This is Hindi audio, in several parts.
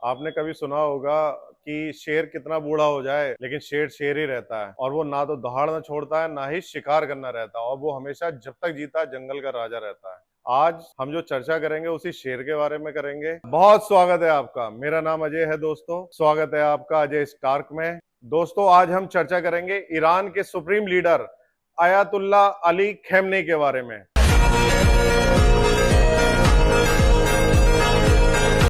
आपने कभी सुना होगा कि शेर कितना बूढ़ा हो जाए लेकिन शेर शेर ही रहता है, और वो ना तो दहाड़ना छोड़ता है ना ही शिकार करना रहता है, और वो हमेशा जब तक जीता जंगल का राजा रहता है। आज हम जो चर्चा करेंगे उसी शेर के बारे में करेंगे। बहुत स्वागत है आपका। मेरा नाम अजय है दोस्तों। स्वागत है आपका अजय स्टार्क में। दोस्तों, आज हम चर्चा करेंगे ईरान के supreme leader Ayatollah Ali Khamenei के बारे में।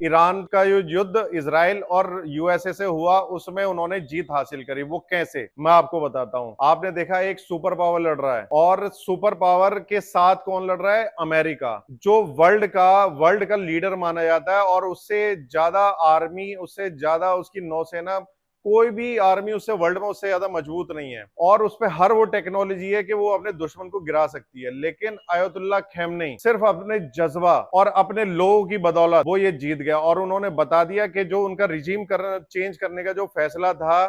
ईरान का जो युद्ध इजराइल और यूएसए से हुआ उसमें उन्होंने जीत हासिल करी। वो कैसे, मैं आपको बताता हूं। आपने देखा एक सुपर पावर लड़ रहा है, और सुपर पावर के साथ कौन लड़ रहा है? अमेरिका, जो वर्ल्ड का लीडर माना जाता है, और उससे ज्यादा आर्मी, उससे ज्यादा उसकी नौसेना, कोई भी आर्मी उससे वर्ल्ड में उससे ज्यादा मजबूत नहीं है, और उस पे हर वो टेक्नोलॉजी है कि वो अपने दुश्मन को गिरा सकती है। लेकिन अयातुल्ला खमेनी सिर्फ अपने जज्बा और अपने लोगों की बदौलत वो ये जीत गया, और उन्होंने बता दिया कि जो उनका रिजीम चेंज करने का जो फैसला था,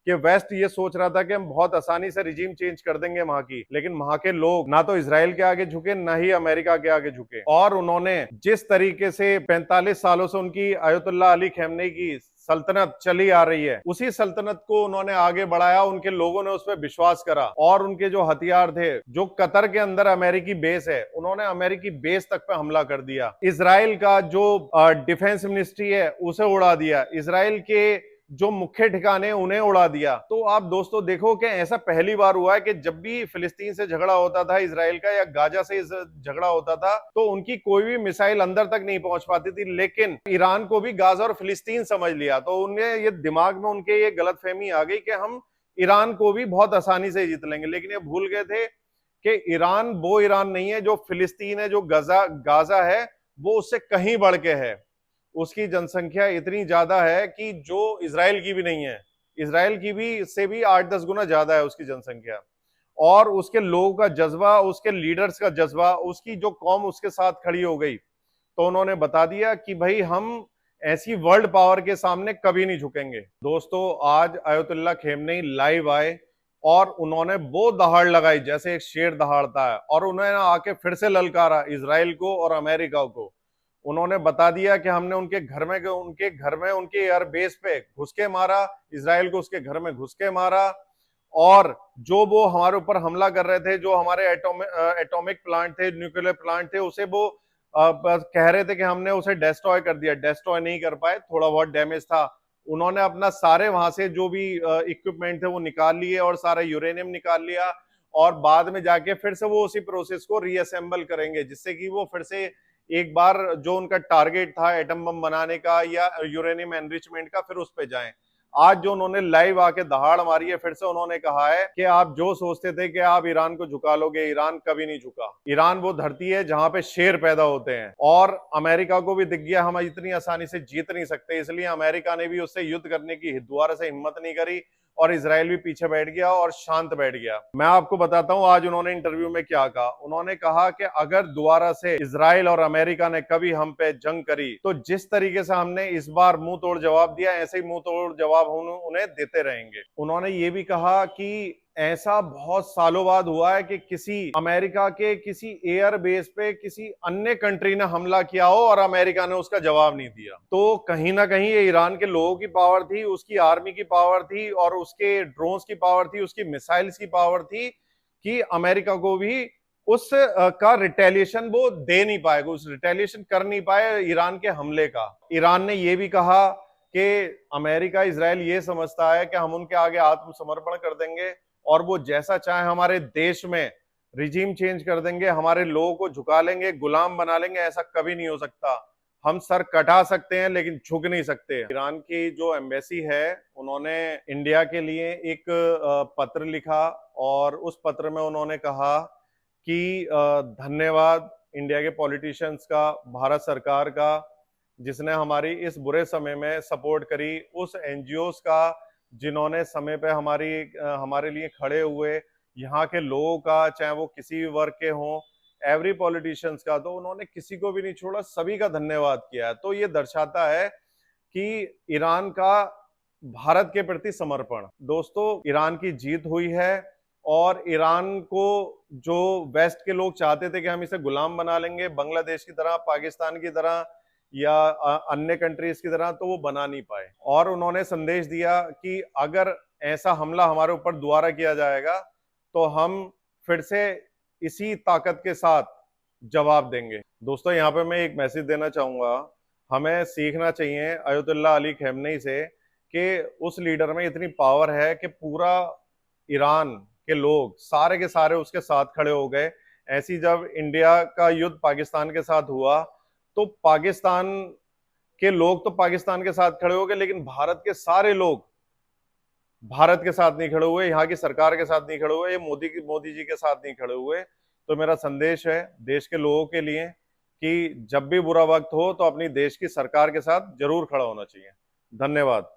कि वेस्ट ये सोच रहा था कि हम बहुत आसानी से रिजीम चेंज कर देंगे वहां की, लेकिन वहां के लोग ना तो इजराइल के आगे झुके ना ही अमेरिका के आगे झुके। और उन्होंने जिस तरीके से 45 सालों से उनकी अयातुल्ला अली खमेनी की सल्तनत चली आ रही है, उसी सल्तनत को उन्होंने आगे बढ़ाया। उनके लोगों ने उस पर विश्वास करा, और उनके जो हथियार थे, जो कतर के अंदर अमेरिकी बेस है, उन्होंने अमेरिकी बेस तक पे हमला कर दिया। इजराइल का जो डिफेंस मिनिस्ट्री है उसे उड़ा दिया। इजराइल के जो मुख्य ठिकाने उन्हें उड़ा दिया। तो आप दोस्तों देखो कि ऐसा पहली बार हुआ है कि जब भी फिलिस्तीन से झगड़ा होता था इजराइल का, या गाजा से झगड़ा होता था, तो उनकी कोई भी मिसाइल अंदर तक नहीं पहुंच पाती थी। लेकिन ईरान को भी गाजा और फिलिस्तीन समझ लिया, तो उन्हें ये दिमाग में उनके ये गलतफहमी आ गई कि हम ईरान को भी बहुत आसानी से जीत लेंगे। लेकिन ये भूल गए थे कि ईरान वो ईरान नहीं है। जो फिलिस्तीन है, जो गाजा है, वो उससे कहीं बढ़ के है। उसकी जनसंख्या इतनी ज्यादा है कि जो इजराइल की भी नहीं है। इजराइल की भी से भी 8-10 गुना ज्यादा है उसकी जनसंख्या। और उसके लोगों का जज्बा, उसके लीडर्स का जज्बा, उसकी जो कौम उसके साथ खड़ी हो गई, तो उन्होंने बता दिया कि भाई हम ऐसी वर्ल्ड पावर के सामने कभी नहीं झुकेंगे। दोस्तों, आज अयातुल्ला खमेनी लाइव आए, और उन्होंने वो दहाड़ लगाई जैसे एक शेर दहाड़ता है, और उन्होंने आके फिर से ललकारा इजराइल को और अमेरिका को। उन्होंने बता दिया कि हमने उनके घर में उनके एयर बेस पे घुस के मारा, इजराइल को उसके घर में घुस के मारा। और जो वो हमारे ऊपर हमला कर रहे थे, जो हमारे एटॉमिक प्लांट थे, न्यूक्लियर प्लांट थे, उसे वो बस कह रहे थे कि हमने उसे डेस्ट्रॉय कर दिया। डेस्ट्रॉय नहीं कर पाए, थोड़ा बहुत डैमेज था। उन्होंने अपना सारे वहां से जो भी इक्विपमेंट थे वो निकाल लिए, और सारा यूरेनियम निकाल लिया, और बाद में जाके फिर से वो उसी प्रोसेस को रीअसेंबल करेंगे, जिससे कि वो फिर से एक बार जो उनका टारगेट था एटम बम बनाने का या यूरेनियम एनरिचमेंट का, फिर उस पे जाएं। आज जो उन्होंने लाइव आके दहाड़ मारी है, फिर से उन्होंने कहा है कि आप जो सोचते थे कि आप ईरान को झुका लोगे, ईरान कभी नहीं झुका। ईरान वो धरती है जहां पे शेर पैदा होते हैं, और अमेरिका को भी दिख गया हम इतनी आसानी से जीत नहीं सकते, इसलिए अमेरिका ने भी उससे युद्ध करने की दोबारा से हिम्मत नहीं करी, और इजराइल भी पीछे बैठ गया और शांत बैठ गया। मैं आपको बताता हूं आज उन्होंने इंटरव्यू में क्या कहा। उन्होंने कहा कि अगर दोबारा से इजराइल और अमेरिका ने कभी हम पे जंग करी, तो जिस तरीके से हमने इस बार मुंह तोड़ जवाब दिया, ऐसे ही मुंह तोड़ जवाब उन्हें देते रहेंगे। उन्होंने ये भी कहा कि ऐसा बहुत सालों बाद हुआ है कि किसी अमेरिका के किसी एयर बेस पे किसी अन्य कंट्री ने हमला किया हो और अमेरिका ने उसका जवाब नहीं दिया। तो कहीं ना कहीं ये ईरान के लोगों की पावर थी, उसकी आर्मी की पावर थी, और उसके ड्रोन्स की पावर थी, उसकी मिसाइल्स की पावर थी, कि अमेरिका को भी उस का रिटेलिएशन वो दे नहीं पाएगा, उस रिटेलिएशन कर नहीं पाए ईरान के हमले का। ईरान ने ये भी कहा कि अमेरिका, इजराइल ये समझता है कि हम उनके आगे आत्मसमर्पण कर देंगे, और वो जैसा चाहे हमारे देश में रिजीम चेंज कर देंगे, हमारे लोगों को झुका लेंगे, गुलाम बना लेंगे। ऐसा कभी नहीं हो सकता। हम सर कटा सकते हैं लेकिन झुक नहीं सकते। ईरान की जो एम्बेसी है, उन्होंने इंडिया के लिए एक पत्र लिखा, और उस पत्र में उन्होंने कहा कि धन्यवाद इंडिया के पॉलिटिशियंस का, भारत सरकार का, जिसने हमारी इस बुरे समय में सपोर्ट करी, उस एनजीओस का जिन्होंने समय पे हमारे लिए खड़े हुए, यहाँ के लोगों का, चाहे वो किसी भी वर्ग के हों, एवरी पॉलिटिशियंस का, तो उन्होंने किसी को भी नहीं छोड़ा, सभी का धन्यवाद किया है। तो ये दर्शाता है कि ईरान का भारत के प्रति समर्पण। दोस्तों, ईरान की जीत हुई है, और ईरान को जो वेस्ट के लोग चाहते थे कि हम इसे गुलाम बना लेंगे, बांग्लादेश की तरह, पाकिस्तान की तरह, या अन्य कंट्रीज की तरह, तो वो बना नहीं पाए। और उन्होंने संदेश दिया कि अगर ऐसा हमला हमारे ऊपर दोबारा किया जाएगा तो हम फिर से इसी ताकत के साथ जवाब देंगे। दोस्तों, यहाँ पे मैं एक मैसेज देना चाहूंगा, हमें सीखना चाहिए अयतुल्ला अली खamenei से कि उस लीडर में इतनी पावर है कि पूरा ईरान के लोग सारे के सारे उसके साथ खड़े हो गए। ऐसी जब इंडिया का युद्ध पाकिस्तान के साथ हुआ तो पाकिस्तान के लोग तो पाकिस्तान के साथ खड़े हो गए, लेकिन भारत के सारे लोग भारत के साथ नहीं खड़े हुए, यहाँ की सरकार के साथ नहीं खड़े हुए, ये मोदी जी के साथ नहीं खड़े हुए। तो मेरा संदेश है देश के लोगों के लिए कि जब भी बुरा वक्त हो तो अपनी देश की सरकार के साथ जरूर खड़ा होना चाहिए। धन्यवाद।